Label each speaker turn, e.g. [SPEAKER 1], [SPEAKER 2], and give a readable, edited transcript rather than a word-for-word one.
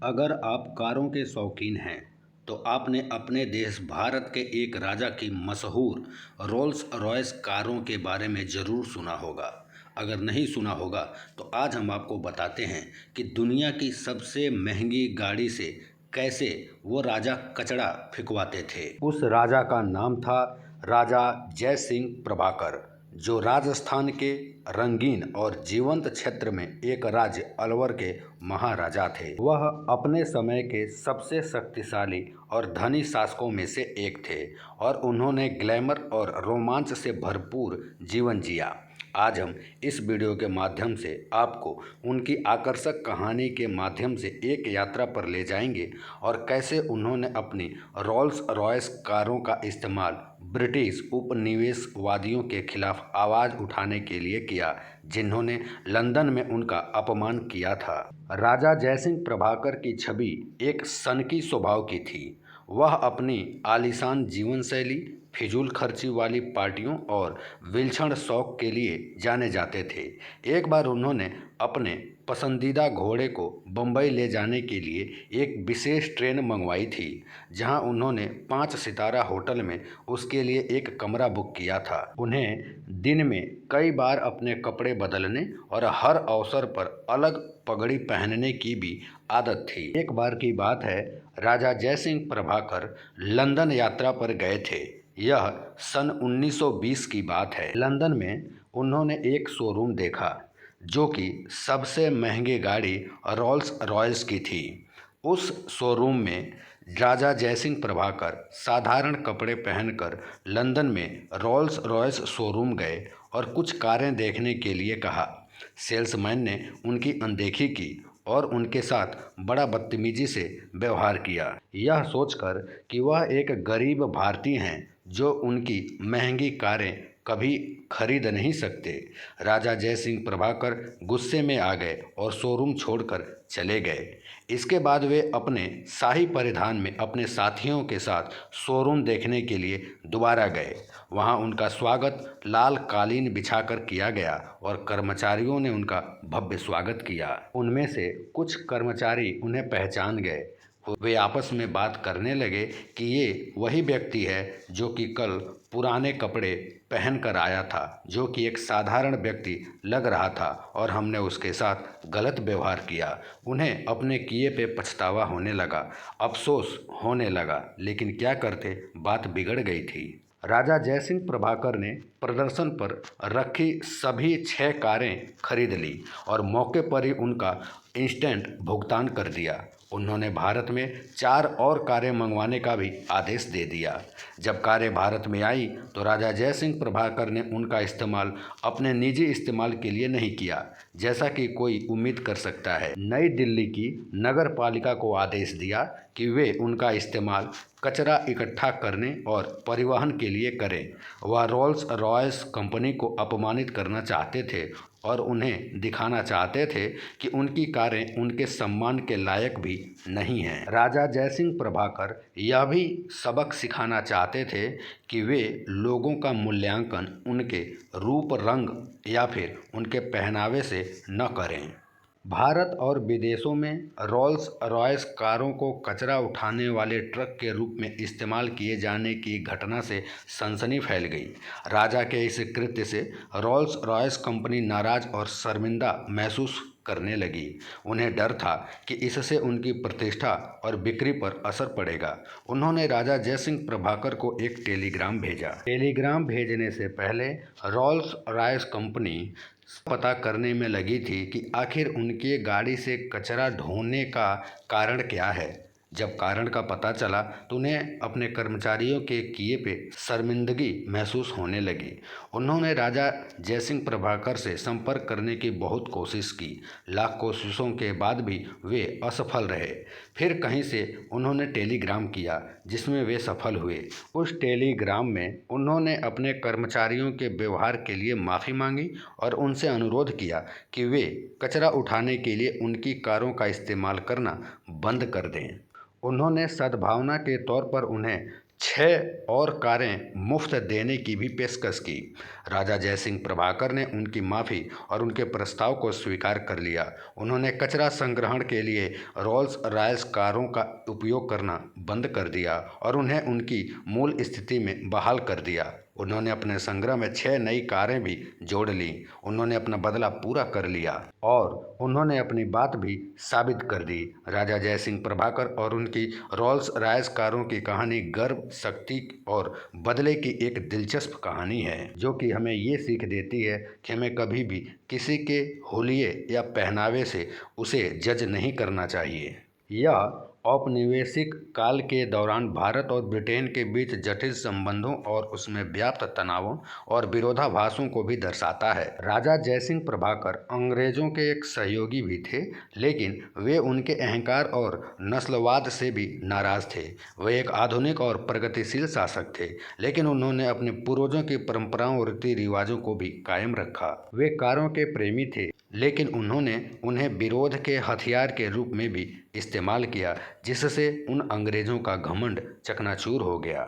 [SPEAKER 1] अगर आप कारों के शौकीन हैं तो आपने अपने देश भारत के एक राजा की मशहूर रोल्स रॉयस कारों के बारे में ज़रूर सुना होगा। अगर नहीं सुना होगा तो आज हम आपको बताते हैं कि दुनिया की सबसे महंगी गाड़ी से कैसे वो राजा कचरा फिकवाते थे। उस राजा का नाम था राजा जय सिंह प्रभाकर, जो राजस्थान के रंगीन और जीवंत क्षेत्र में एक राज्य अलवर के महाराजा थे। वह अपने समय के सबसे शक्तिशाली और धनी शासकों में से एक थे और उन्होंने ग्लैमर और रोमांच से भरपूर जीवन जिया। आज हम इस वीडियो के माध्यम से आपको उनकी आकर्षक कहानी के माध्यम से एक यात्रा पर ले जाएंगे और कैसे उन्होंने अपनी रोल्स रॉयस कारों का इस्तेमाल ब्रिटिश उपनिवेशवादियों के खिलाफ आवाज़ उठाने के लिए किया, जिन्होंने लंदन में उनका अपमान किया था। राजा जयसिंह प्रभाकर की छवि एक सनकी स्वभाव की थी। वह अपनी आलीशान जीवन शैली, फिजूल खर्ची वाली पार्टियों और विलक्षण शौक के लिए जाने जाते थे। एक बार उन्होंने अपने पसंदीदा घोड़े को बम्बई ले जाने के लिए एक विशेष ट्रेन मंगवाई थी, जहां उन्होंने 5 सितारा होटल में उसके लिए एक कमरा बुक किया था। उन्हें दिन में कई बार अपने कपड़े बदलने और हर अवसर पर अलग पगड़ी पहनने की भी आदत थी। एक बार की बात है, राजा जयसिंह प्रभाकर लंदन यात्रा पर गए थे। यह सन 1920 की बात है। लंदन में उन्होंने एक शोरूम देखा जो कि सबसे महंगी गाड़ी रोल्स रॉयस की थी। उस शोरूम में राजा जयसिंह प्रभाकर साधारण कपड़े पहनकर लंदन में रोल्स रॉयस शोरूम गए और कुछ कारें देखने के लिए कहा। सेल्समैन ने उनकी अनदेखी की और उनके साथ बड़ा बदतमीजी से व्यवहार किया, यह सोचकर कि वह एक गरीब भारतीय हैं जो उनकी महंगी कारें कभी खरीद नहीं सकते। राजा जयसिंह प्रभाकर गुस्से में आ गए और शोरूम छोड़कर चले गए। इसके बाद वे अपने शाही परिधान में अपने साथियों के साथ शोरूम देखने के लिए दोबारा गए। वहां उनका स्वागत लाल कालीन बिछाकर किया गया और कर्मचारियों ने उनका भव्य स्वागत किया। उनमें से कुछ कर्मचारी उन्हें पहचान गए। वे आपस में बात करने लगे कि ये वही व्यक्ति है जो कि कल पुराने कपड़े पहन कर आया था, जो कि एक साधारण व्यक्ति लग रहा था और हमने उसके साथ गलत व्यवहार किया। उन्हें अपने किए पे पछतावा होने लगा, अफसोस होने लगा, लेकिन क्या करते, बात बिगड़ गई थी। राजा जयसिंह प्रभाकर ने प्रदर्शन पर रखी सभी 6 कारें खरीद ली और मौके पर ही उनका इंस्टेंट भुगतान कर दिया। उन्होंने भारत में 4 और कारें मंगवाने का भी आदेश दे दिया। जब कारें भारत में आई तो राजा जयसिंह प्रभाकर ने उनका इस्तेमाल अपने निजी इस्तेमाल के लिए नहीं किया, जैसा कि कोई उम्मीद कर सकता है। नई दिल्ली की नगर पालिका को आदेश दिया कि वे उनका इस्तेमाल कचरा इकट्ठा करने और परिवहन के लिए करें। वह रोल्स रॉयस कंपनी को अपमानित करना चाहते थे और उन्हें दिखाना चाहते थे कि उनकी कारें उनके सम्मान के लायक भी नहीं हैं। राजा जयसिंह प्रभाकर यह भी सबक सिखाना चाहते थे कि वे लोगों का मूल्यांकन उनके रूप, रंग या फिर उनके पहनावे से न करें। भारत और विदेशों में रोल्स रॉयस कारों को कचरा उठाने वाले ट्रक के रूप में इस्तेमाल किए जाने की घटना से सनसनी फैल गई। राजा के इस कृत्य से रोल्स रॉयस कंपनी नाराज और शर्मिंदा महसूस करने लगी। उन्हें डर था कि इससे उनकी प्रतिष्ठा और बिक्री पर असर पड़ेगा। उन्होंने राजा जयसिंह प्रभाकर को एक टेलीग्राम भेजा। टेलीग्राम भेजने से पहले रोल्स रॉयस कंपनी पता करने में लगी थी कि आखिर उनकी गाड़ी से कचरा ढोने का कारण क्या है। जब कारण का पता चला तो उन्हें अपने कर्मचारियों के किए पे शर्मिंदगी महसूस होने लगी। उन्होंने राजा जयसिंह प्रभाकर से संपर्क करने की बहुत कोशिश की। लाख कोशिशों के बाद भी वे असफल रहे। फिर कहीं से उन्होंने टेलीग्राम किया जिसमें वे सफल हुए। उस टेलीग्राम में उन्होंने अपने कर्मचारियों के व्यवहार के लिए माफ़ी मांगी और उनसे अनुरोध किया कि वे कचरा उठाने के लिए उनकी कारों का इस्तेमाल करना बंद कर दें। उन्होंने सद्भावना के तौर पर उन्हें 6 और कारें मुफ्त देने की भी पेशकश की। राजा जयसिंह प्रभाकर ने उनकी माफ़ी और उनके प्रस्ताव को स्वीकार कर लिया। उन्होंने कचरा संग्रहण के लिए रोल्स रॉयस कारों का उपयोग करना बंद कर दिया और उन्हें उनकी मूल स्थिति में बहाल कर दिया। उन्होंने अपने संग्रह में 6 नई कारें भी जोड़ लीं। उन्होंने अपना बदला पूरा कर लिया और उन्होंने अपनी बात भी साबित कर दी। राजा जयसिंह प्रभाकर और उनकी रोल्स रॉयस कारों की कहानी गर्व, शक्ति और बदले की एक दिलचस्प कहानी है, जो कि हमें ये सीख देती है कि हमें कभी भी किसी के हुलिये या पहनावे से उसे जज नहीं करना चाहिए। यह औपनिवेशिक काल के दौरान भारत और ब्रिटेन के बीच जटिल संबंधों और उसमें व्याप्त तनावों और विरोधाभासों को भी दर्शाता है। राजा जयसिंह प्रभाकर अंग्रेजों के एक सहयोगी भी थे, लेकिन वे उनके अहंकार और नस्लवाद से भी नाराज थे। वे एक आधुनिक और प्रगतिशील शासक थे, लेकिन उन्होंने अपने पूर्वजों की परंपराओं और रीति रिवाजों को भी कायम रखा। वे कारों के प्रेमी थे, लेकिन उन्होंने उन्हें विरोध के हथियार के रूप में भी इस्तेमाल किया, जिससे उन अंग्रेज़ों का घमंड चकनाचूर हो गया।